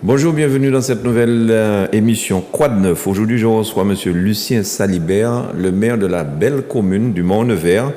Bonjour, bienvenue dans cette nouvelle émission Quoi de neuf. Aujourd'hui, je reçois M. Lucien Salibert, le maire de la belle commune du Mont-Nevers,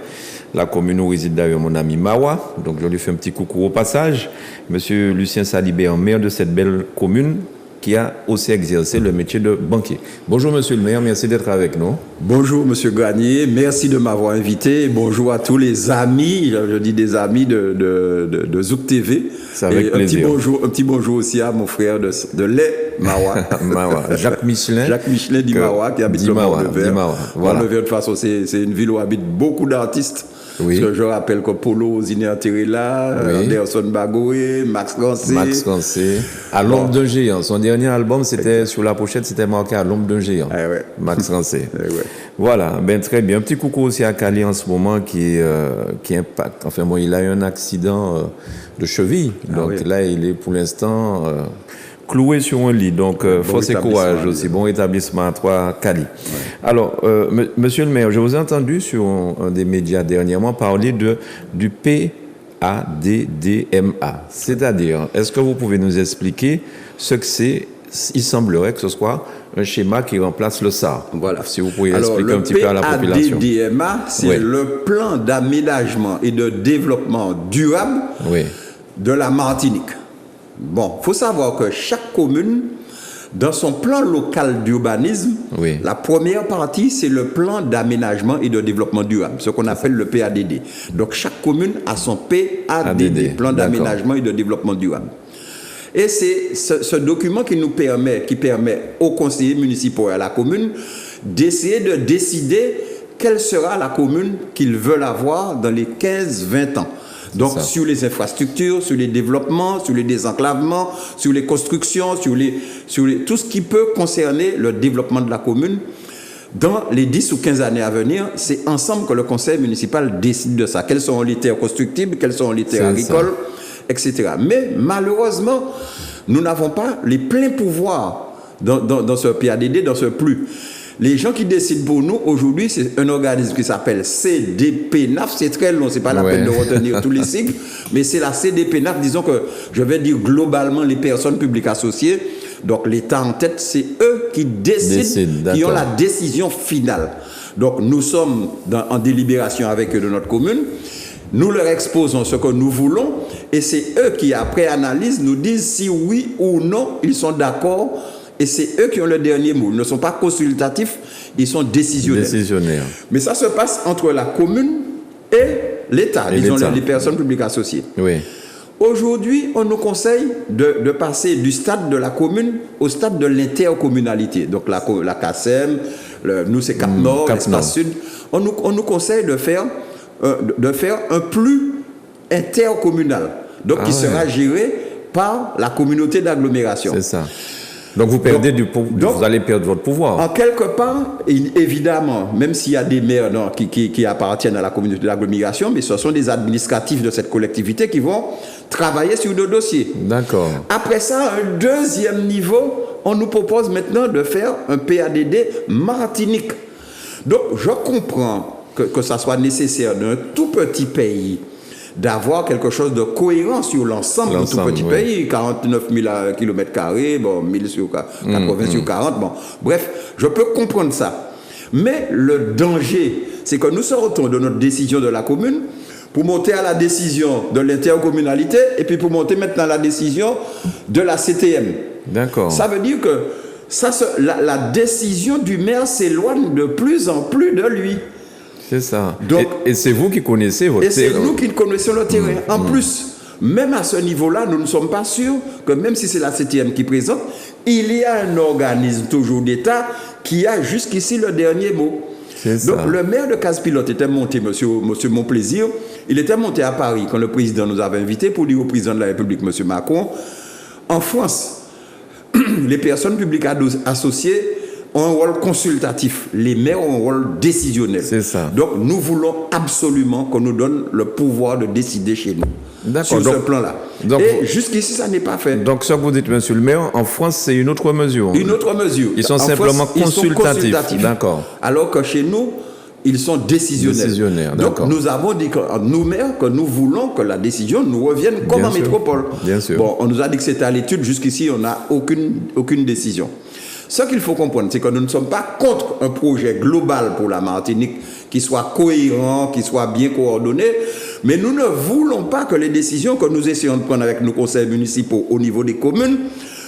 la commune où réside d'ailleurs mon ami Mawa. Donc, je lui fais un petit coucou au passage. M. Lucien Salibert, maire de cette belle commune, qui a aussi exercé le métier de banquier. Bonjour Monsieur le maire, merci d'être avec nous. Bonjour Monsieur Granier, merci de m'avoir invité. Bonjour à tous les amis, je dis des amis de Zouk TV. C'est avec plaisir. Un petit bonjour aussi à mon frère de lait, Mawa. Mawa. Jacques Michelin. Jacques Michelin d'Imawa qui habite le Mont-Nevers. Voilà. Mont-Nevers, de toute façon, c'est une ville où habitent beaucoup d'artistes. Oui. Parce que je rappelle que Polo Zine Terrella, oui. Anderson Bagoé, Max Gancé. À l'ombre d'un géant. Son dernier album, c'était sur la pochette, c'était marqué à l'ombre d'un géant. Ouais. Max Gancé. Ouais. Voilà, ben très bien. Un petit coucou aussi à Kali en ce moment qui impacte. Enfin, bon, il a eu un accident de cheville. Donc là, il est pour l'instant cloué sur un lit. Donc, force et courage aussi. Bon établissement à toi, Kali. Ouais. Alors, monsieur le maire, je vous ai entendu sur un des médias dernièrement parler du PADDMA. C'est-à-dire, est-ce que vous pouvez nous expliquer ce que c'est? Il semblerait que ce soit un schéma qui remplace le SAR. Voilà. Si vous pourriez expliquer un petit peu à la population. Le PADDMA, c'est le plan d'aménagement et de développement durable de la Martinique. Bon, il faut savoir que chaque commune, dans son plan local d'urbanisme, la première partie, c'est le plan d'aménagement et de développement durable, ce qu'on appelle le PADD. Donc, chaque commune a son PADD, plan d'aménagement et de développement durable. Et c'est ce document qui permet aux conseillers municipaux et à la commune d'essayer de décider quelle sera la commune qu'ils veulent avoir dans les 15-20 ans. Donc, sur les infrastructures, sur les développements, sur les désenclavements, sur les constructions, tout ce qui peut concerner le développement de la commune. Dans les 10 ou 15 années à venir, c'est ensemble que le conseil municipal décide de ça. Quelles sont les terres constructibles, quelles sont les terres agricoles, etc. Mais malheureusement, nous n'avons pas les pleins pouvoirs dans ce PADD, dans ce PLU. Les gens qui décident pour nous aujourd'hui, c'est un organisme qui s'appelle CDPNAF. C'est très long, c'est pas la peine de retenir tous les sigles, mais c'est la CDPNAF. Disons que je vais dire globalement les personnes publiques associées. Donc l'État en tête, c'est eux qui décident, qui ont la décision finale. Donc nous sommes en délibération avec eux de notre commune. Nous leur exposons ce que nous voulons et c'est eux qui, après analyse, nous disent si oui ou non ils sont d'accord. Et c'est eux qui ont le dernier mot. Ils ne sont pas consultatifs, ils sont décisionnaires. Mais ça se passe entre la commune et l'État, disons les personnes publiques associées. Aujourd'hui, on nous conseille de passer du stade de la commune au stade de l'intercommunalité. Donc la CACEM, nous c'est Cap Nord, l'Espace Sud. On nous conseille de faire un PLU intercommunal, donc qui sera géré par la communauté d'agglomération. C'est ça. Donc vous perdez vous allez perdre votre pouvoir. En quelque part, évidemment, même s'il y a des maires qui appartiennent à la communauté d'agglomération, mais ce sont des administratifs de cette collectivité qui vont travailler sur le dossier. D'accord. Après ça, un deuxième niveau, on nous propose maintenant de faire un PADD Martinique. Donc je comprends que ça soit nécessaire d'un tout petit pays d'avoir quelque chose de cohérent sur l'ensemble du tout petit pays, 49 000 km², bon, 1000 sur 80 sur 40, bon. Bref, je peux comprendre ça. Mais le danger, c'est que nous sortons de notre décision de la commune pour monter à la décision de l'intercommunalité et puis pour monter maintenant à la décision de la CTM. D'accord. Ça veut dire que la décision du maire s'éloigne de plus en plus de lui. C'est ça. Donc, et c'est vous qui connaissez votre terrain. Et c'est nous qui connaissons le terrain. En plus, même à ce niveau-là, nous ne sommes pas sûrs que même si c'est la CTM qui présente, il y a un organisme toujours d'État qui a jusqu'ici le dernier mot. Donc le maire de Casse-Pilote était monté, monsieur Monplaisir, il était monté à Paris quand le président nous avait invités pour dire au président de la République, monsieur Macron, en France, les personnes publiques associées ont un rôle consultatif. Les maires ont un rôle décisionnel. C'est ça. Donc, nous voulons absolument qu'on nous donne le pouvoir de décider chez nous. Sur ce plan-là. Et jusqu'ici, ça n'est pas fait. Donc, ce que vous dites, monsieur le maire, en France, c'est une autre mesure. Une autre mesure. Ils sont simplement consultatifs. D'accord. Alors que chez nous, ils sont décisionnaires. Donc nous avons dit, nous maires, que nous voulons que la décision nous revienne comme en métropole. Bien sûr. Bon, on nous a dit que c'était à l'étude, jusqu'ici on n'a aucune décision. Ce qu'il faut comprendre, c'est que nous ne sommes pas contre un projet global pour la Martinique qui soit cohérent, qui soit bien coordonné, mais nous ne voulons pas que les décisions que nous essayons de prendre avec nos conseils municipaux au niveau des communes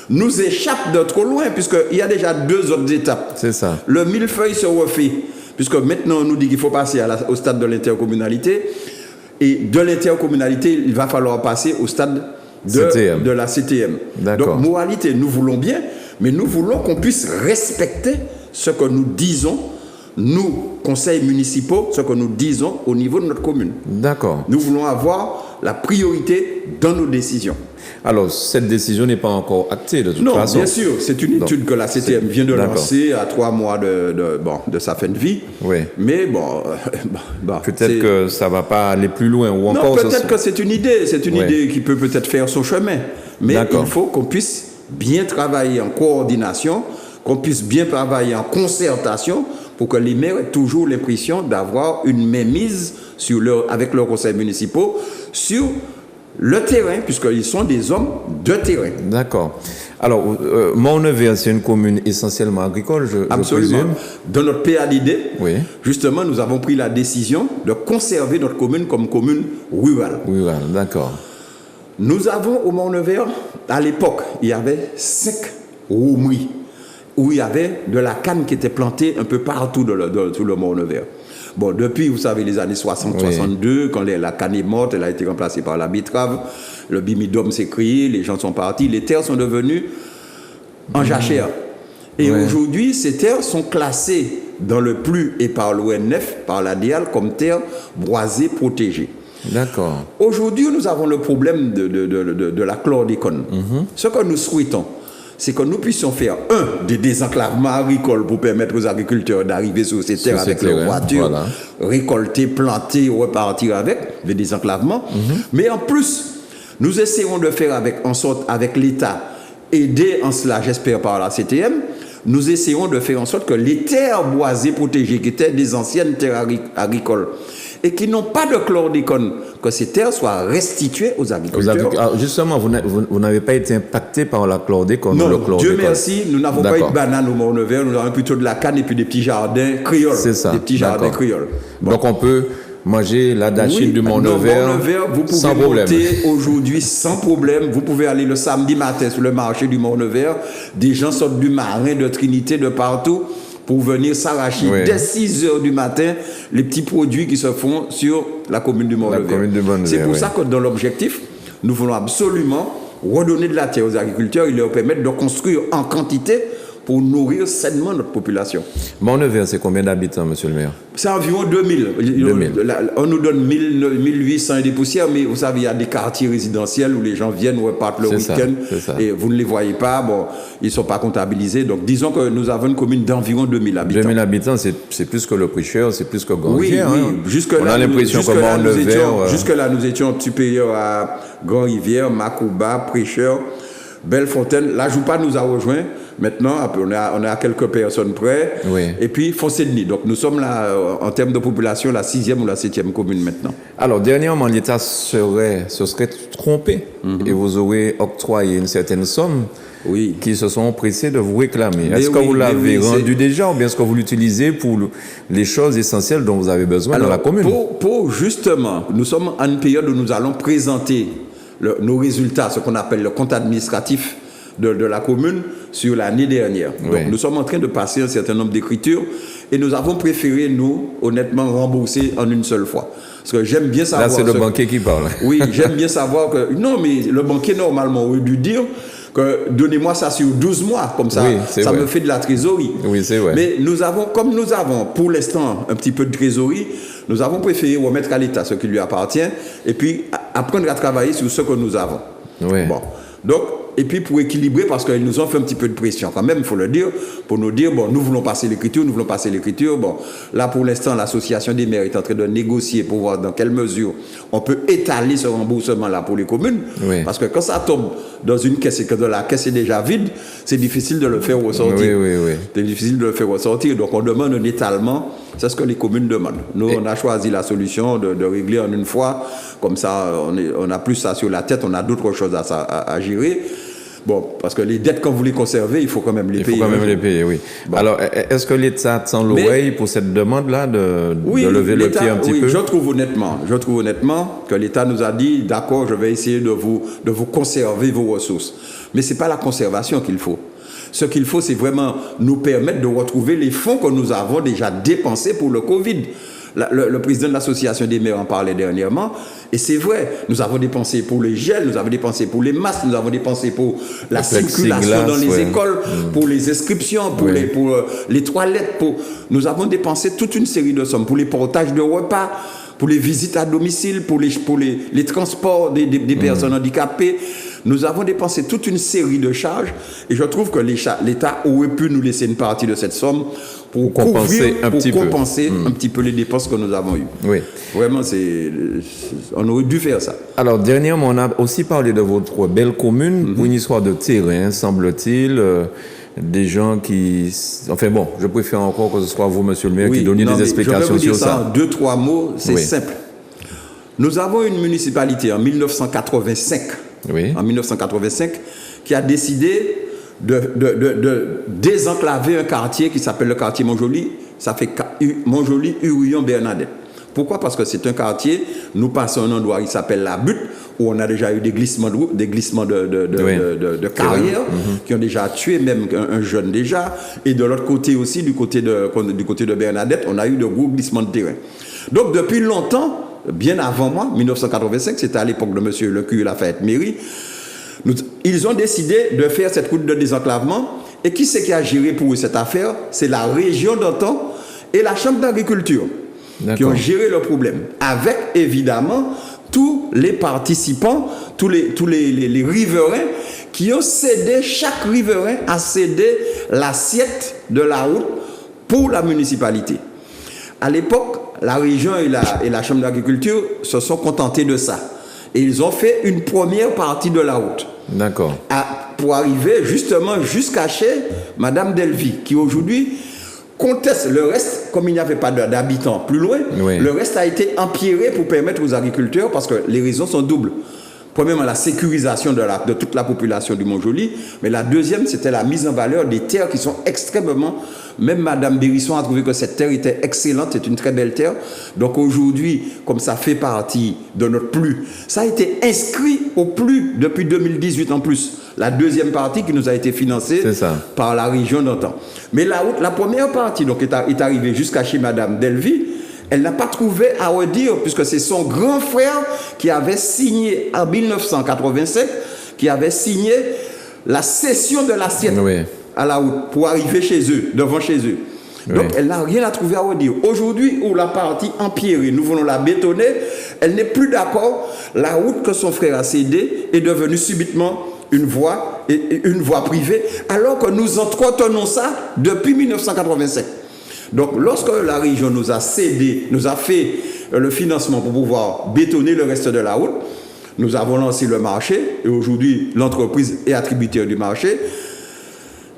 nous échappent de trop loin, puisqu'il y a déjà 2 autres étapes. C'est ça. Le millefeuille se refait, puisque maintenant on nous dit qu'il faut passer au stade de l'intercommunalité, et de l'intercommunalité, il va falloir passer au stade de la CTM. Donc, moralité, nous voulons bien, mais nous voulons qu'on puisse respecter ce que nous disons, nous, conseils municipaux, ce que nous disons au niveau de notre commune. D'accord. Nous voulons avoir la priorité dans nos décisions. Alors, cette décision n'est pas encore actée de toute façon. Non, bien sûr, c'est une étude que la CTM vient de lancer à 3 mois de sa fin de vie. Oui. Mais peut-être que ça ne va pas aller plus loin ou encore. Non, peut-être que c'est une idée. C'est une idée qui peut peut-être faire son chemin. Mais il faut qu'on puisse bien travailler en coordination, qu'on puisse bien travailler en concertation pour que les maires aient toujours l'impression d'avoir une mainmise avec leurs conseils municipaux sur le terrain, puisqu'ils sont des hommes de terrain. D'accord. Alors, Mont-Nevers, c'est une commune essentiellement agricole, Absolument. Je présume. Dans notre PADD, justement, nous avons pris la décision de conserver notre commune comme commune rurale. Rurale, d'accord. Nous avons au Mont-Nevers, à l'époque, il y avait 5 roumeries où il y avait de la canne qui était plantée un peu partout sur le Mont-Nevers. Bon, depuis, vous savez, les années 60-62, quand la canne est morte, elle a été remplacée par la betterave, le bimidum s'est créé, les gens sont partis, les terres sont devenues en jachère. Et aujourd'hui, ces terres sont classées dans le PLU et par l'ONF, par l'ADIAL, comme terres boisées protégées. D'accord. Aujourd'hui, nous avons le problème de la chlordécone. Ce que nous souhaitons, c'est que nous puissions faire, des désenclavements agricoles pour permettre aux agriculteurs d'arriver sur ces terres avec leurs voitures, récolter, planter, repartir avec, des désenclavements. Mais en plus, nous essayons de faire en sorte, avec l'État, aidé en cela, j'espère, par la CTM, nous essayons de faire en sorte que les terres boisées protégées, qui étaient des anciennes terres agricoles, et qui n'ont pas de chlordécone, que ces terres soient restituées aux agriculteurs. Alors justement, vous n'avez pas été impacté par la chlordécone? Non, Dieu merci, nous n'avons pas eu de bananes au Mont-Nevers, nous avons plutôt de la canne et puis des petits jardins créoles. C'est ça. Des petits jardins créoles. Bon. Donc on peut manger la dachine du Mont-Nevers sans problème. Vous pouvez monter aujourd'hui sans problème. Vous pouvez aller le samedi matin sur le marché du Mont-Nevers. Des gens sortent du Marin, de Trinité, de partout, pour venir s'arracher dès 6 heures du matin les petits produits qui se font sur la commune du Mont-Nevers. C'est pour ça que dans l'objectif, nous voulons absolument redonner de la terre aux agriculteurs et leur permettre de construire en quantité pour nourrir sainement notre population. Mont-Nevers, c'est combien d'habitants, monsieur le maire? C'est environ 2000. On nous donne 1800 et des poussières, mais vous savez, il y a des quartiers résidentiels où les gens viennent, repartent le week-end, et vous ne les voyez pas, ils ne sont pas comptabilisés. Donc, disons que nous avons une commune d'environ 2000 habitants. 2000 habitants, c'est plus que le Prêcheur, c'est plus que Grand-Rivière. Oui. On a l'impression que Mont-Nevers... Jusque-là, nous étions supérieurs à Grand-Rivière, Macouba, Prêcheur, Bellefontaine. La Joupa nous a rejoints. Maintenant, on est à quelques personnes près. Et puis, Foncé-Denis. Donc, nous sommes là, en termes de population, la 6e ou la 7e commune maintenant. Alors, dernièrement, l'État se serait trompé et vous aurez octroyé une certaine somme qui se sont pressés de vous réclamer. Est-ce que vous l'avez rendu déjà ou bien est-ce que vous l'utilisez pour les choses essentielles dont vous avez besoin dans la commune? Justement, nous sommes en une période où nous allons présenter nos résultats, ce qu'on appelle le compte administratif de la commune sur l'année dernière. Donc, nous sommes en train de passer un certain nombre d'écritures et nous avons préféré, nous, honnêtement, rembourser en une seule fois. Parce que j'aime bien savoir... Là, c'est le banquier qui parle. Oui, j'aime bien savoir que... Non, mais le banquier, normalement, aurait dû dire que donnez-moi ça sur 12 mois, comme ça, ça me fait de la trésorerie. Oui, c'est vrai. Mais comme nous avons, pour l'instant, un petit peu de trésorerie, nous avons préféré remettre à l'État ce qui lui appartient et puis apprendre à travailler sur ce que nous avons. Bon. Donc, et puis pour équilibrer, parce qu'ils nous ont fait un petit peu de pression quand même, il faut le dire, pour nous dire, nous voulons passer l'écriture. Bon, là pour l'instant, l'association des maires est en train de négocier pour voir dans quelle mesure on peut étaler ce remboursement-là pour les communes. Parce que quand ça tombe dans une caisse et que la caisse est déjà vide, c'est difficile de le faire ressortir. C'est difficile de le faire ressortir. Donc on demande un étalement c'est ce que les communes demandent. Nous, on a choisi la solution de régler en une fois. Comme ça, on n'a plus ça sur la tête, on a d'autres choses à gérer. Bon, parce que les dettes, quand vous les conservez, il faut quand même les payer. Il faut quand même les payer, oui. Bon. Alors, est-ce que l'État tend l'oreille pour cette demande-là de lever le pied un petit peu? Je trouve honnêtement que l'État nous a dit, d'accord, je vais essayer de vous conserver vos ressources. Mais ce n'est pas la conservation qu'il faut. Ce qu'il faut, c'est vraiment nous permettre de retrouver les fonds que nous avons déjà dépensés pour le Covid. Le président de l'association des maires en parlait dernièrement, et c'est vrai, nous avons dépensé pour les gels, nous avons dépensé pour les masques, nous avons dépensé pour la circulation dans les écoles, pour les inscriptions, pour les toilettes, nous avons dépensé toute une série de sommes, pour les portages de repas, pour les visites à domicile, pour les transports des personnes handicapées. Nous avons dépensé toute une série de charges, et je trouve que l'État aurait pu nous laisser une partie de cette somme pour compenser un petit peu les dépenses que nous avons eues. Oui. Vraiment, on aurait dû faire ça. Alors, dernièrement, on a aussi parlé de votre belle commune pour une histoire de terrain, semble-t-il. Des gens qui... Enfin bon, je préfère encore que ce soit vous, monsieur le maire, qui donniez des explications sur ça. Je vais vous dire ça en 2-3 mots, c'est simple. Nous avons une municipalité en 1985, en 1985, qui a décidé de désenclaver un quartier qui s'appelle le quartier Montjoly. Ça fait Montjoly, Hurillon, Bernadette. Pourquoi? Parce que c'est un quartier, nous passons un endroit qui s'appelle la Butte, où on a déjà eu des glissements de carrière, qui ont déjà tué même un jeune déjà. Et de l'autre côté aussi, du côté de Bernadette, on a eu de gros glissements de terrain. Donc depuis longtemps, bien avant moi, 1985, c'était à l'époque de monsieur le curé Lafayette Méry, ils ont décidé de faire cette route de désenclavement. Et qui c'est qui a géré pour eux cette affaire? C'est la région d'Antan et la Chambre d'agriculture qui ont géré le problème. Avec, évidemment, tous les participants, tous les riverains qui ont cédé, chaque riverain a cédé l'assiette de la route pour la municipalité. À l'époque, la région et la Chambre d'agriculture se sont contentés de ça. Et ils ont fait une première partie de la route. D'accord. Pour arriver justement jusqu'à chez Madame Delvy, qui aujourd'hui conteste le reste, comme il n'y avait pas d'habitants plus loin, le reste a été empiré pour permettre aux agriculteurs, parce que les raisons sont doubles. Premièrement, la sécurisation de toute la population du Montjoly, mais la deuxième, c'était la mise en valeur des terres qui sont extrêmement... Même Madame Bérisson a trouvé que cette terre était excellente, c'est une très belle terre. Donc aujourd'hui, comme ça fait partie de notre PLU, ça a été inscrit au PLU depuis 2018 en plus. La deuxième partie qui nous a été financée par la région d'Antan. Mais la première partie donc, est arrivée jusqu'à chez Madame Delvy. Elle n'a pas trouvé à redire, puisque c'est son grand frère qui avait signé en 1985, qui avait signé la cession de l'assiette à la route pour arriver chez eux, devant chez eux. Donc elle n'a rien à trouver à redire. Aujourd'hui, où la partie empirée, nous voulons la bétonner, elle n'est plus d'accord. La route que son frère a cédée est devenue subitement une voie privée, alors que nous entretenons ça depuis 1987. Donc, lorsque la région nous a cédé, nous a fait le financement pour pouvoir bétonner le reste de la route, nous avons lancé le marché et aujourd'hui, l'entreprise est attributaire du marché.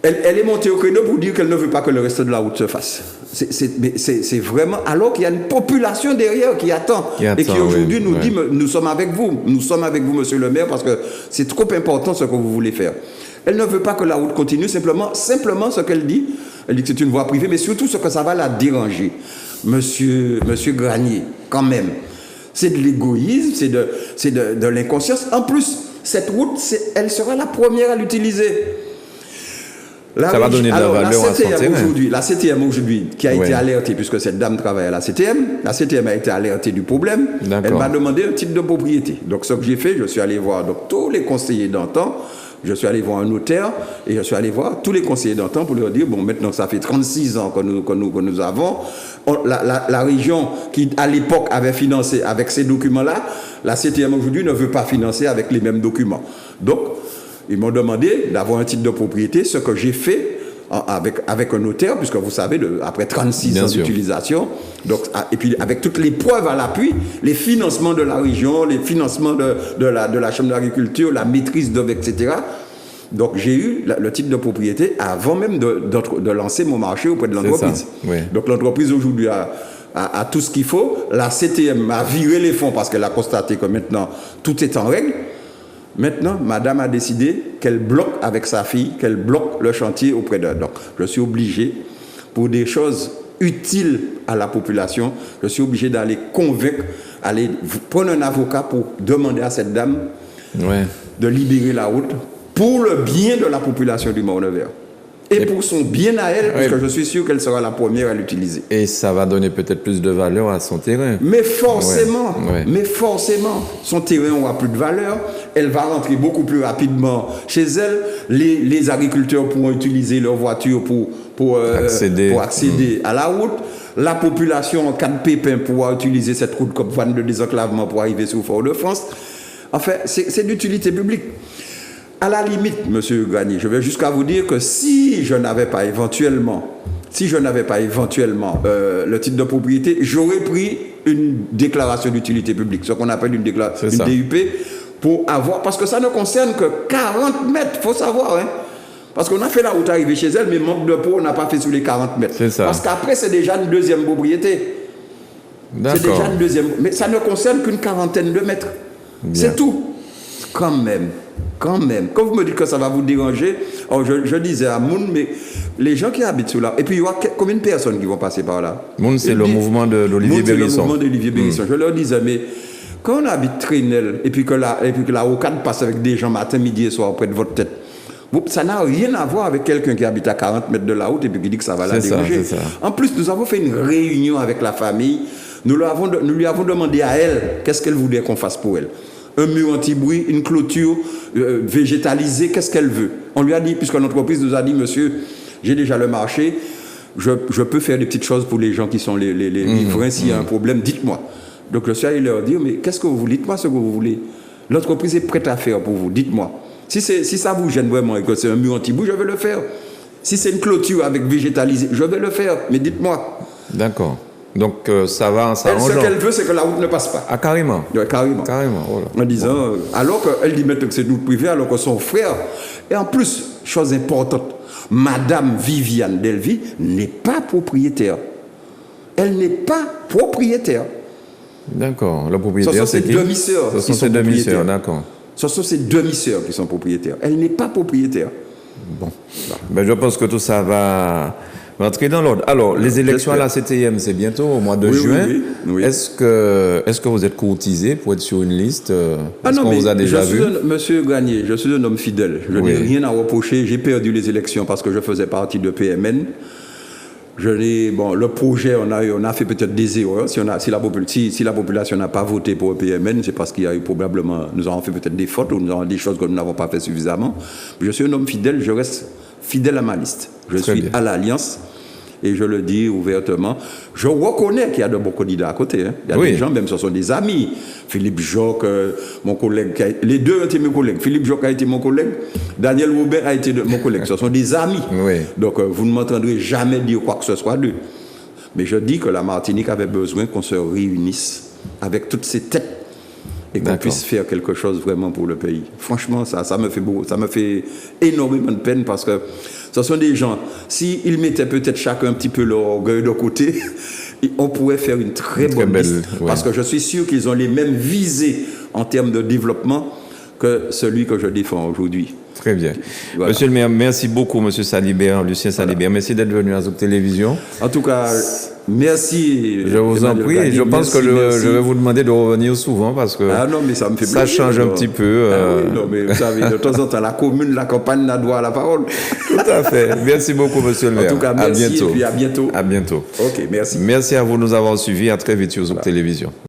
Elle est montée au créneau pour dire qu'elle ne veut pas que le reste de la route se fasse. C'est vraiment... Alors qu'il y a une population derrière qui attend et qui aujourd'hui nous dit nous sommes avec vous, monsieur le maire, parce que c'est trop important ce que vous voulez faire. Elle ne veut pas que la route continue, simplement ce qu'elle dit. Elle dit que c'est une voie privée, mais surtout ce que ça va la déranger. Monsieur Granier, quand même, c'est de l'égoïsme, c'est de l'inconscience. En plus, cette route, elle sera la première à l'utiliser. Ça va donner de la valeur à son terrain. La CTM aujourd'hui, qui a été alertée, puisque cette dame travaille à la CTM a été alertée du problème. Elle m'a demandé un titre de propriété. Donc, ce que j'ai fait, je suis allé voir tous les conseillers d'antan. Je suis allé voir un notaire et je suis allé voir tous les conseillers d'antan pour leur dire, bon, maintenant ça fait 36 ans que nous avons. La région qui, à l'époque, avait financé avec ces documents-là, la CTM aujourd'hui ne veut pas financer avec les mêmes documents. Donc, ils m'ont demandé d'avoir un titre de propriété, ce que j'ai fait avec un notaire, puisque vous savez, après 36 ans d'utilisation, donc, et puis avec toutes les preuves à l'appui, les financements de la région, les financements de la Chambre d'agriculture, la maîtrise d'œuvre, etc. Donc, j'ai eu le titre de propriété avant même de lancer mon marché auprès de l'entreprise. Oui. Donc, l'entreprise aujourd'hui a tout ce qu'il faut. La CTM a viré les fonds parce qu'elle a constaté que maintenant, tout est en règle. Maintenant, madame a décidé qu'elle bloque avec sa fille, qu'elle bloque le chantier auprès d'elle. Donc, je suis obligé, pour des choses utiles à la population, je suis obligé d'aller convaincre, aller prendre un avocat pour demander à cette dame de libérer la route pour le bien de la population du Mont-Nevers. Et pour son bien à elle, parce que je suis sûr qu'elle sera la première à l'utiliser. Et ça va donner peut-être plus de valeur à son terrain. Mais forcément, son terrain aura plus de valeur. Elle va rentrer beaucoup plus rapidement chez elle. Les agriculteurs pourront utiliser leur voiture pour accéder à la route. La population, en cas de pépin, pourra utiliser cette route comme voie de désenclavement pour arriver sur Fort-de-France. Enfin, c'est d'utilité publique. À la limite, M. Gagné, je vais jusqu'à vous dire que si je n'avais pas éventuellement le titre de propriété, j'aurais pris une déclaration d'utilité publique, ce qu'on appelle une DUP, pour avoir, parce que ça ne concerne que 40 mètres, il faut savoir, hein. Parce qu'on a fait la route arrivée chez elle, mais manque de peau, on n'a pas fait sous les 40 mètres. Parce qu'après, c'est déjà une deuxième propriété. C'est déjà une deuxième, mais ça ne concerne qu'une quarantaine de mètres. Bien. C'est tout. Quand même. Quand vous me dites que ça va vous déranger, je disais à Moun, mais les gens qui habitent là, et puis il y aura combien de personnes qui vont passer par là? Moun, c'est le mouvement de l'Olivier Bérisson. C'est le mouvement d'Olivier Bérisson. Je leur disais, mais quand on habite Trénel, et puis que la rocade passe avec des gens matin, midi et soir auprès de votre tête, ça n'a rien à voir avec quelqu'un qui habite à 40 mètres de la route et puis qui dit que ça va la déranger. En plus, nous avons fait une réunion avec la famille. Nous lui avons demandé à elle qu'est-ce qu'elle voulait qu'on fasse pour elle. Un mur anti-bruit, une clôture végétalisée, qu'est-ce qu'elle veut? On lui a dit, puisque l'entreprise nous a dit, monsieur, j'ai déjà le marché, je peux faire des petites choses pour les gens qui sont les riverains, s'il y a un problème, dites-moi. Donc je suis allé leur dire, mais qu'est-ce que vous voulez? Dites-moi ce que vous voulez. L'entreprise est prête à faire pour vous, dites-moi. Si ça vous gêne vraiment et que c'est un mur anti-bruit, je vais le faire. Si c'est une clôture avec végétalisée, je vais le faire, mais dites-moi. D'accord. Donc ça va en s'arrangeant. Elle, ce qu'elle veut, c'est que la route ne passe pas. Ah, carrément. Ouais, carrément. Voilà. En disant, alors qu'elle dit maintenant que c'est une route privée, alors que son frère, et en plus, chose importante, Madame Viviane Delvy n'est pas propriétaire. Elle n'est pas propriétaire. D'accord. La propriétaire, ce sont ses demi-sœurs. Ce sont ses demi-sœurs, d'accord. Ce sont ses demi-sœurs qui sont propriétaires. Elle n'est pas propriétaire. Bon. Ben, je pense que tout ça va rentrer dans l'ordre. Alors, les élections à la CTM, c'est bientôt, au mois de juin. Oui. Est-ce que vous êtes courtisé pour être sur une liste? Est-ce qu'on vous a déjà vu? Monsieur Gagné, je suis un homme fidèle. Je n'ai rien à reprocher. J'ai perdu les élections parce que je faisais partie de PMN. Le projet, on a fait peut-être des erreurs. Si la population n'a pas voté pour le PMN, c'est parce qu'il y a eu probablement, nous avons fait peut-être des fautes ou nous avons des choses que nous n'avons pas fait suffisamment. Je suis un homme fidèle, je reste fidèle à ma liste. Je suis à l'Alliance et je le dis ouvertement. Je reconnais qu'il y a de bons candidats à côté. Hein. Il y a des gens, même ce sont des amis. Philippe Joc, mon collègue, les deux ont été mes collègues. Philippe Joc a été mon collègue, Daniel Robert a été mon collègue. Ce sont des amis. Donc vous ne m'entendrez jamais dire quoi que ce soit d'eux. Mais je dis que la Martinique avait besoin qu'on se réunisse avec toutes ces têtes et qu'on puisse faire quelque chose vraiment pour le pays. Franchement, ça me fait énormément de peine parce que ce sont des gens, s'ils mettaient peut-être chacun un petit peu leur orgueil de côté, on pourrait faire une très bonne liste. Parce que je suis sûr qu'ils ont les mêmes visées en termes de développement que celui que je défends aujourd'hui. Très bien. Voilà. Monsieur le maire, merci beaucoup, monsieur Salibert, Lucien Salibert. Merci d'être venu à Zouk Télévision. En tout cas, merci. Je vous en prie. Et je pense que je vais vous demander de revenir souvent parce que mais ça me fait plaisir. Ça change un petit peu. Non, mais vous savez, de temps en temps, la commune, la campagne n'a droit à la parole. Tout à fait. Merci beaucoup, monsieur le maire. En tout cas, merci et puis à bientôt. À bientôt. OK, merci. Merci à vous de nous avoir suivis. À très vite sur Zouk Télévision.